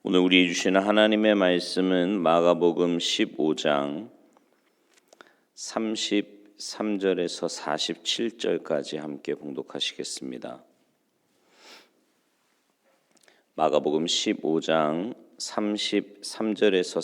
오늘 우리 주시는 하나님의 말씀은 마가복음 15장 33절에서 47절까지 함께 봉독하시겠습니다. 마가복음 15장 33절에서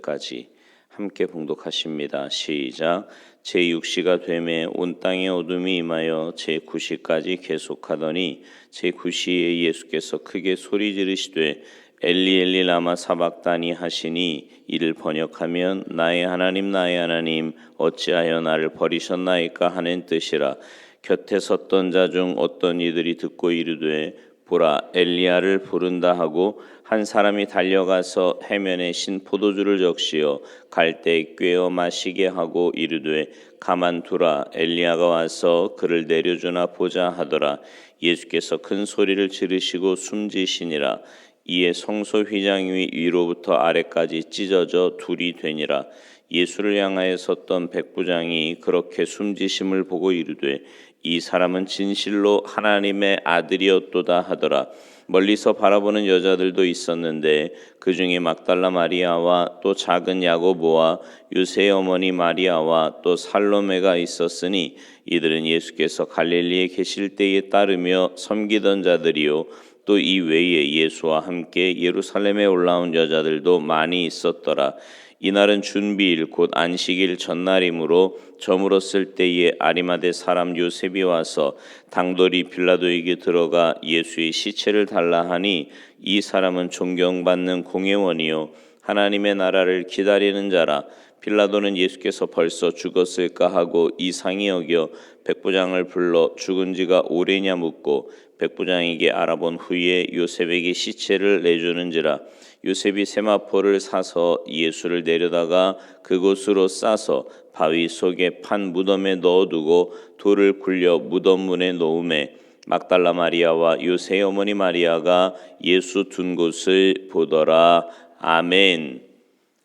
47절까지 함께 봉독하십니다. 시작. 제6시가 되매 온 땅에 어둠이 임하여 제9시까지 계속하더니 제9시에 예수께서 크게 소리 지르시되 엘리 엘리 라마 사박다니 하시니 이를 번역하면 나의 하나님 어찌하여 나를 버리셨나이까 하는 뜻이라. 곁에 섰던 자 중 어떤 이들이 듣고 이르되 보라 엘리야를 부른다 하고 한 사람이 달려가서 해면에 신 포도주를 적시어 갈대에 꿰어 마시게 하고 이르되 가만두라 엘리야가 와서 그를 내려주나 보자 하더라. 예수께서 큰 소리를 지르시고 숨지시니라. 이에 성소 휘장 위로부터 아래까지 찢어져 둘이 되니라. 예수를 향하여 섰던 백부장이 그렇게 숨지심을 보고 이르되 이 사람은 진실로 하나님의 아들이었도다 하더라. 멀리서 바라보는 여자들도 있었는데 그 중에 막달라 마리아와 또 작은 야고보와 요새의 어머니 마리아와 또 살로메가 있었으니 이들은 예수께서 갈릴리에 계실 때에 따르며 섬기던 자들이요 또 이 외에 예수와 함께 예루살렘에 올라온 여자들도 많이 있었더라. 이날은 준비일 곧 안식일 전날이므로 저물었을 때에 아리마대 사람 요셉이 와서 당돌이 빌라도에게 들어가 예수의 시체를 달라 하니 이 사람은 존경받는 공회원이요 하나님의 나라를 기다리는 자라. 빌라도는 예수께서 벌써 죽었을까 하고 이상히 여겨 백부장을 불러 죽은 지가 오래냐 묻고 백부장에게 알아본 후에 요셉에게 시체를 내주는지라. 요셉이 세마포를 사서 예수를 내려다가 그곳으로 싸서 바위 속에 판 무덤에 넣어두고 돌을 굴려 무덤 문에 놓음에 막달라 마리아와 요새의 어머니 마리아가 예수 둔 곳을 보더라. 아멘.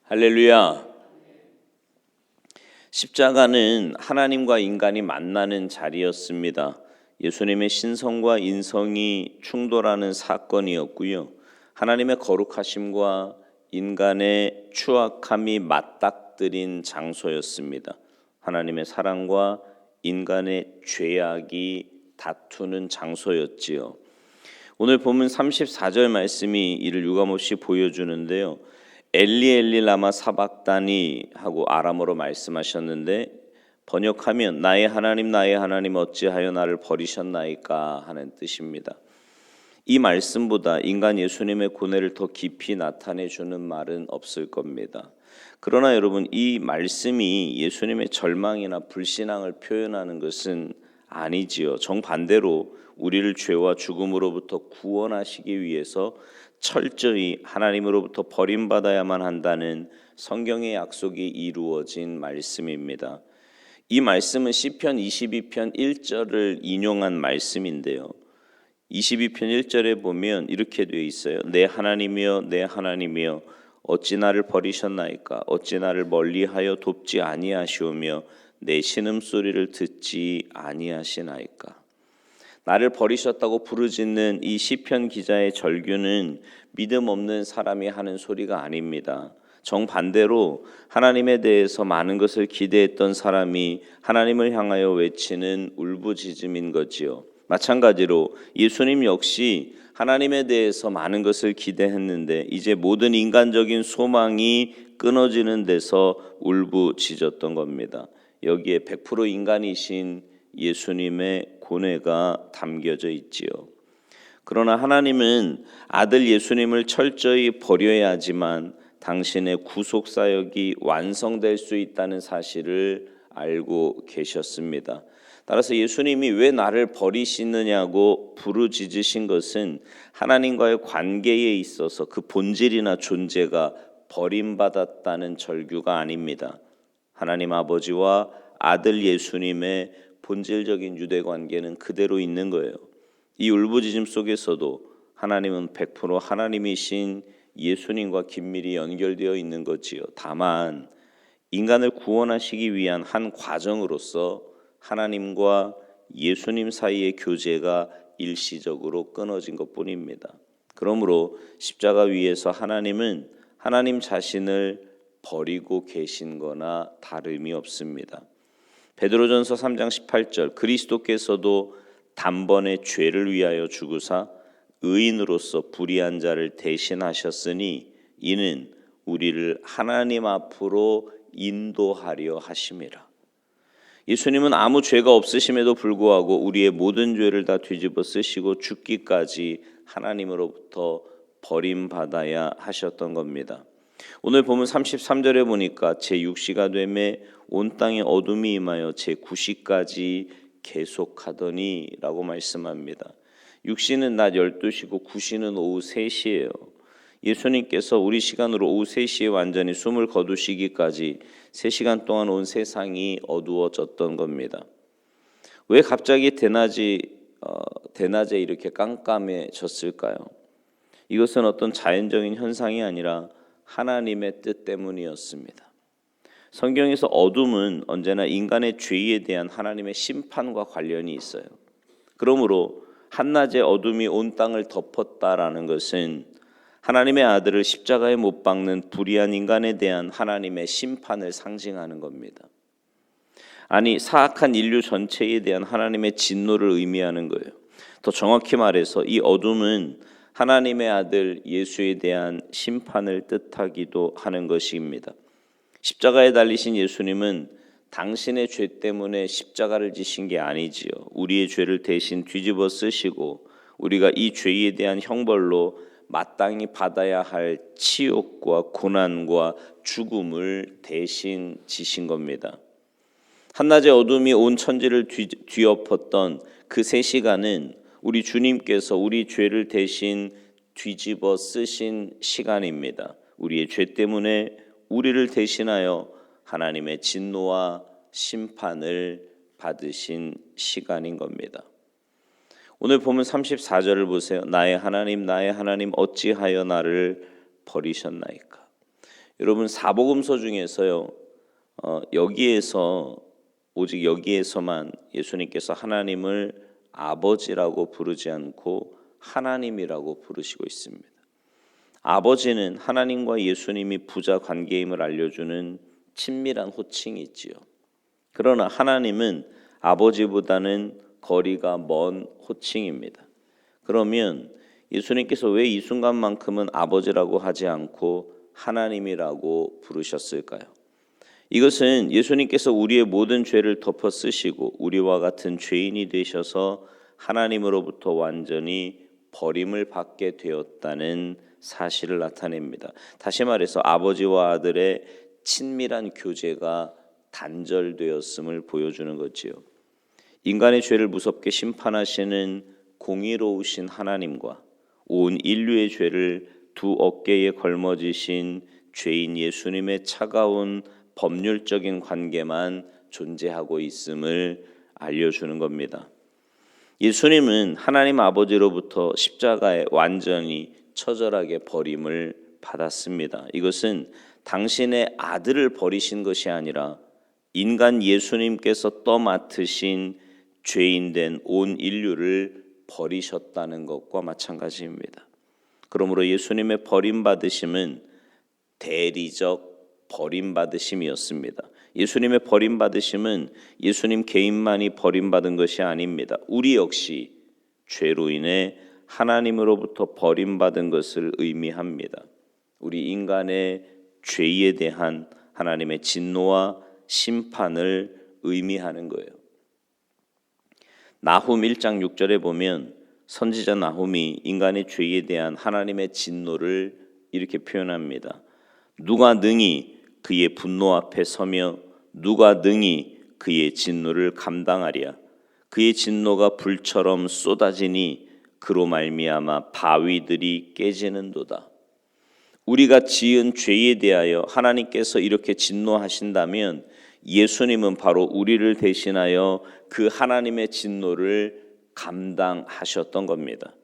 할렐루야. 십자가는 하나님과 인간이 만나는 자리였습니다. 예수님의 신성과 인성이 충돌하는 사건이었고요. 하나님의 거룩하심과 인간의 추악함이 맞닥뜨린 장소였습니다. 하나님의 사랑과 인간의 죄악이 다투는 장소였지요. 오늘 본문 34절 말씀이 이를 유감없이 보여주는데요. 엘리 엘리 라마 사박다니 하고 아람어로 말씀하셨는데 번역하면 나의 하나님 어찌하여 나를 버리셨나이까 하는 뜻입니다. 이 말씀보다 인간 예수님의 고뇌를 더 깊이 나타내 주는 말은 없을 겁니다. 그러나 여러분, 이 말씀이 예수님의 절망이나 불신앙을 표현하는 것은 아니지요. 정반대로 우리를 죄와 죽음으로부터 구원하시기 위해서 철저히 하나님으로부터 버림받아야만 한다는 성경의 약속이 이루어진 말씀입니다. 이 말씀은 시편 22편 1절을 인용한 말씀인데요. 22편 1절에 보면 이렇게 되어 있어요. 내 하나님이여 내 하나님이여 어찌 나를 버리셨나이까 어찌 나를 멀리하여 돕지 아니하시오며 내 신음소리를 듣지 아니하시나이까. 나를 버리셨다고 부르짖는 이 시편 기자의 절규는 믿음 없는 사람이 하는 소리가 아닙니다. 정반대로 하나님에 대해서 많은 것을 기대했던 사람이 하나님을 향하여 외치는 울부짖음인 거지요. 마찬가지로 예수님 역시 하나님에 대해서 많은 것을 기대했는데 이제 모든 인간적인 소망이 끊어지는 데서 울부짖었던 겁니다. 여기에 100% 인간이신 예수님의 고뇌가 담겨져 있지요. 그러나 하나님은 아들 예수님을 철저히 버려야 하지만 당신의 구속 사역이 완성될 수 있다는 사실을 알고 계셨습니다. 따라서 예수님이 왜 나를 버리시느냐고 부르짖으신 것은 하나님과의 관계에 있어서 그 본질이나 존재가 버림받았다는 절규가 아닙니다. 하나님 아버지와 아들 예수님의 본질적인 유대 관계는 그대로 있는 거예요. 이 울부짖음 속에서도 하나님은 100% 하나님이신 예수님과 긴밀히 연결되어 있는 거지요. 다만 인간을 구원하시기 위한 한 과정으로서 하나님과 예수님 사이의 교제가 일시적으로 끊어진 것뿐입니다. 그러므로 십자가 위에서 하나님은 하나님 자신을 버리고 계신 거나 다름이 없습니다. 베드로전서 3장 18절 그리스도께서도 단번에 죄를 위하여 죽으사 의인으로서 불의한 자를 대신하셨으니 이는 우리를 하나님 앞으로 인도하려 하심이라. 예수님은 아무 죄가 없으심에도 불구하고 우리의 모든 죄를 다 뒤집어 쓰시고 죽기까지 하나님으로부터 버림받아야 하셨던 겁니다. 오늘 보면 33절에 보니까 제6시가 되매 온 땅에 어둠이 임하여 제9시까지 계속하더니 라고 말씀합니다. 6시는 낮 12시고 9시는 오후 3시예요. 예수님께서 우리 시간으로 오후 3시에 완전히 숨을 거두시기까지 3시간 동안 온 세상이 어두워졌던 겁니다. 왜 갑자기 대낮에 이렇게 깜깜해졌을까요? 이것은 어떤 자연적인 현상이 아니라 하나님의 뜻 때문이었습니다. 성경에서 어둠은 언제나 인간의 죄에 대한 하나님의 심판과 관련이 있어요. 그러므로 한낮에 어둠이 온 땅을 덮었다라는 것은 하나님의 아들을 십자가에 못 박는 불의한 인간에 대한 하나님의 심판을 상징하는 겁니다. 아니, 사악한 인류 전체에 대한 하나님의 진노를 의미하는 거예요. 더 정확히 말해서 이 어둠은 하나님의 아들 예수에 대한 심판을 뜻하기도 하는 것입니다. 십자가에 달리신 예수님은 당신의 죄 때문에 십자가를 지신 게 아니지요. 우리의 죄를 대신 뒤집어 쓰시고 우리가 이 죄에 대한 형벌로 마땅히 받아야 할 치욕과 고난과 죽음을 대신 지신 겁니다. 한낮의 어둠이 온 천지를 뒤엎었던 그 3시간은 우리 주님께서 우리 죄를 대신 뒤집어 쓰신 시간입니다. 우리의 죄 때문에 우리를 대신하여 하나님의 진노와 심판을 받으신 시간인 겁니다. 오늘 보면 34절을 보세요. 나의 하나님 어찌하여 나를 버리셨나이까. 여러분 사복음서 중에서요 오직 여기에서만 예수님께서 하나님을 아버지라고 부르지 않고 하나님이라고 부르시고 있습니다. 아버지는 하나님과 예수님이 부자 관계임을 알려주는 친밀한 호칭이 있지요. 그러나 하나님은 아버지보다는 거리가 먼 호칭입니다. 그러면 예수님께서 왜 이 순간만큼은 아버지라고 하지 않고 하나님이라고 부르셨을까요? 이것은 예수님께서 우리의 모든 죄를 덮어 쓰시고 우리와 같은 죄인이 되셔서 하나님으로부터 완전히 버림을 받게 되었다는 사실을 나타냅니다. 다시 말해서 아버지와 아들의 친밀한 교제가 단절되었음을 보여주는 거지요. 인간의 죄를 무섭게 심판하시는 공의로우신 하나님과 온 인류의 죄를 두 어깨에 걸머지신 죄인 예수님의 차가운 법률적인 관계만 존재하고 있음을 알려주는 겁니다. 예수님은 하나님 아버지로부터 십자가에 완전히 처절하게 버림을 받았습니다. 이것은 당신의 아들을 버리신 것이 아니라 인간 예수님께서 떠맡으신 죄인된 온 인류를 버리셨다는 것과 마찬가지입니다. 그러므로 예수님의 버림받으심은 대리적 버림받으심이었습니다. 예수님의 버림받으심은 예수님 개인만이 버림받은 것이 아닙니다. 우리 역시 죄로 인해 하나님으로부터 버림받은 것을 의미합니다. 우리 인간의 죄에 대한 하나님의 진노와 심판을 의미하는 거예요. 나훔 1장 6절에 보면 선지자 나훔이 인간의 죄에 대한 하나님의 진노를 이렇게 표현합니다. 누가 능히 그의 분노 앞에 서며 누가 능히 그의 진노를 감당하랴. 그의 진노가 불처럼 쏟아지니 그로 말미암아 바위들이 깨지는도다. 우리가 지은 죄에 대하여 하나님께서 이렇게 진노하신다면 예수님은 바로 우리를 대신하여 그 하나님의 진노를 감당하셨던 겁니다.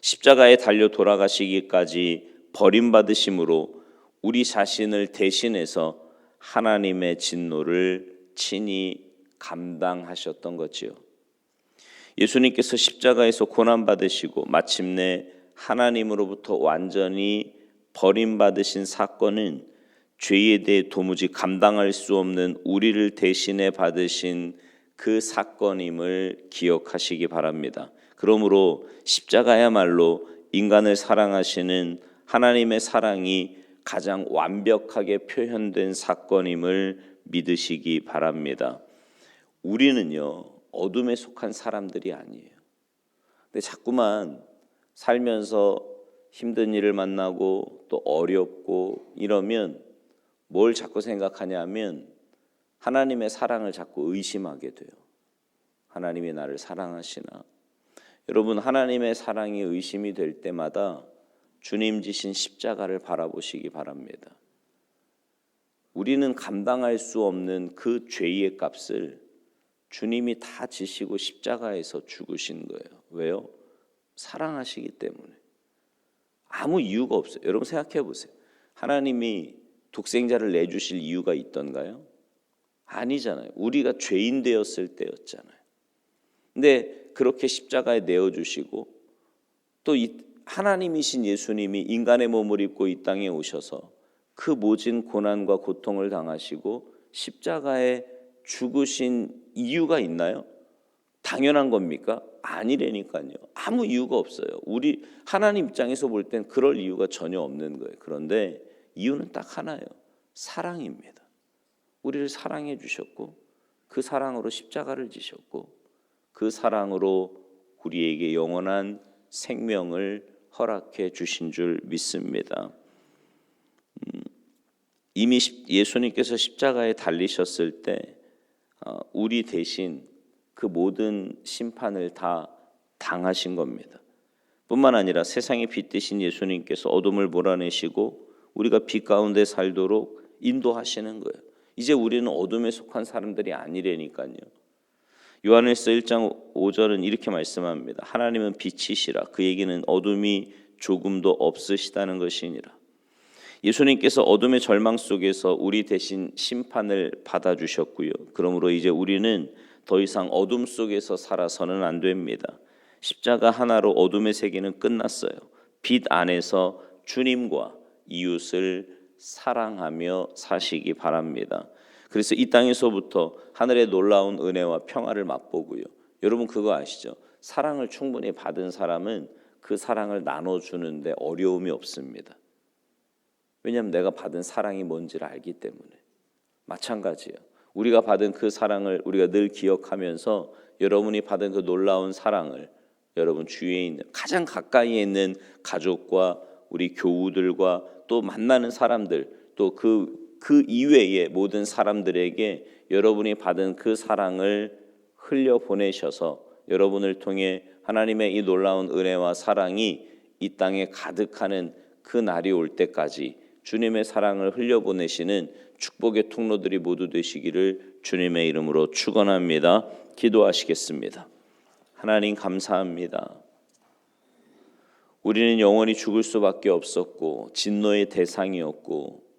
십자가에 달려 돌아가시기까지 버림받으심으로 우리 자신을 대신해서 하나님의 진노를 친히 감당하셨던 거지요. 예수님께서 십자가에서 고난받으시고 마침내 하나님으로부터 완전히 버림받으신 사건은 죄에 대해 도무지 감당할 수 없는 우리를 대신해 받으신 그 사건임을 기억하시기 바랍니다. 그러므로 십자가야말로 인간을 사랑하시는 하나님의 사랑이 가장 완벽하게 표현된 사건임을 믿으시기 바랍니다. 우리는요, 어둠에 속한 사람들이 아니에요. 근데 자꾸만 살면서 힘든 일을 만나고 또 어렵고 이러면 뭘 자꾸 생각하냐면 하나님의 사랑을 자꾸 의심하게 돼요. 하나님이 나를 사랑하시나? 여러분, 하나님의 사랑이 의심이 될 때마다 주님 지신 십자가를 바라보시기 바랍니다. 우리는 감당할 수 없는 그 죄의 값을 주님이 다 지시고 십자가에서 죽으신 거예요. 왜요? 사랑하시기 때문에. 아무 이유가 없어요. 여러분 생각해 보세요. 하나님이 독생자를 내주실 이유가 있던가요? 아니잖아요. 우리가 죄인 되었을 때였잖아요. 근데 그렇게 십자가에 내어주시고 또 하나님이신 예수님이 인간의 몸을 입고 이 땅에 오셔서 그 모진 고난과 고통을 당하시고 십자가에 죽으신 이유가 있나요? 당연한 겁니까? 아니라니까요. 아무 이유가 없어요. 우리 하나님 입장에서 볼 땐 그럴 이유가 전혀 없는 거예요. 그런데 이유는 딱 하나예요. 사랑입니다. 우리를 사랑해 주셨고 그 사랑으로 십자가를 지셨고 그 사랑으로 우리에게 영원한 생명을 허락해 주신 줄 믿습니다. 이미 예수님께서 십자가에 달리셨을 때 우리 대신 그 모든 심판을 다 당하신 겁니다. 뿐만 아니라 세상의 빛 되신 예수님께서 어둠을 몰아내시고 우리가 빛 가운데 살도록 인도하시는 거예요. 이제 우리는 어둠에 속한 사람들이 아니라니까요. 요한일서 1장 5절은 이렇게 말씀합니다. 하나님은 빛이시라. 그 얘기는 어둠이 조금도 없으시다는 것이니라. 예수님께서 어둠의 절망 속에서 우리 대신 심판을 받아주셨고요. 그러므로 이제 우리는 더 이상 어둠 속에서 살아서는 안 됩니다. 십자가 하나로 어둠의 세계는 끝났어요. 빛 안에서 주님과 이웃을 사랑하며 사시기 바랍니다. 그래서 이 땅에서부터 하늘의 놀라운 은혜와 평화를 맛보고요. 여러분 그거 아시죠? 사랑을 충분히 받은 사람은 그 사랑을 나눠주는데 어려움이 없습니다. 왜냐하면 내가 받은 사랑이 뭔지를 알기 때문에. 마찬가지예요. 우리가 받은 그 사랑을 우리가 늘 기억하면서 여러분이 받은 그 놀라운 사랑을 여러분 주위에 있는 가장 가까이에 있는 가족과 우리 교우들과 또 만나는 사람들 또 그 이외의 모든 사람들에게 여러분이 받은 그 사랑을 흘려보내셔서 여러분을 통해 하나님의 이 놀라운 은혜와 사랑이 이 땅에 가득하는 그 날이 올 때까지 주님의 사랑을 흘려보내시는 축복의 통로들이 모두 되시기를 주님의 이름으로 축원합니다. 기도하시겠습니다. 하나님 감사합니다. 우리는 영원히 죽을 수밖에 없었고 진노의 대상이었고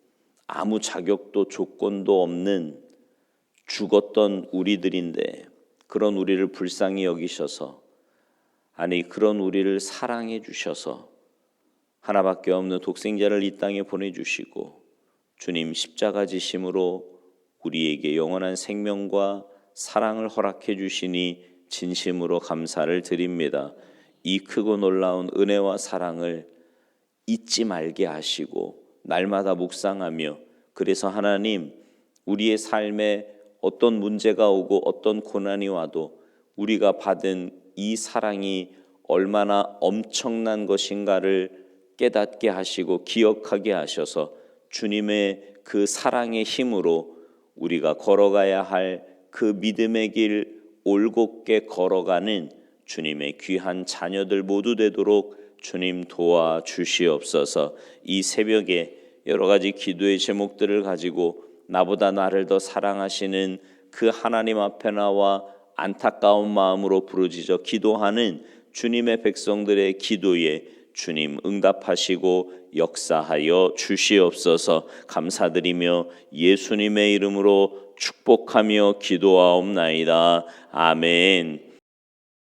아무 자격도 조건도 없는 죽었던 우리들인데 그런 우리를 불쌍히 여기셔서 아니 그런 우리를 사랑해 주셔서 하나밖에 없는 독생자를 이 땅에 보내주시고 주님 십자가 지심으로 우리에게 영원한 생명과 사랑을 허락해 주시니 진심으로 감사를 드립니다. 이 크고 놀라운 은혜와 사랑을 잊지 말게 하시고 날마다 묵상하며 그래서 하나님 우리의 삶에 어떤 문제가 오고 어떤 고난이 와도 우리가 받은 이 사랑이 얼마나 엄청난 것인가를 깨닫게 하시고 기억하게 하셔서 주님의 그 사랑의 힘으로 우리가 걸어가야 할 그 믿음의 길 올곧게 걸어가는 주님의 귀한 자녀들 모두 되도록 주님 도와주시옵소서. 이 새벽에 여러 가지 기도의 제목들을 가지고 나보다 나를 더 사랑하시는 그 하나님 앞에 나와 안타까운 마음으로 부르짖어 기도하는 주님의 백성들의 기도에 주님 응답하시고 역사하여 주시옵소서. 감사드리며 예수님의 이름으로 축복하며 기도하옵나이다. 아멘.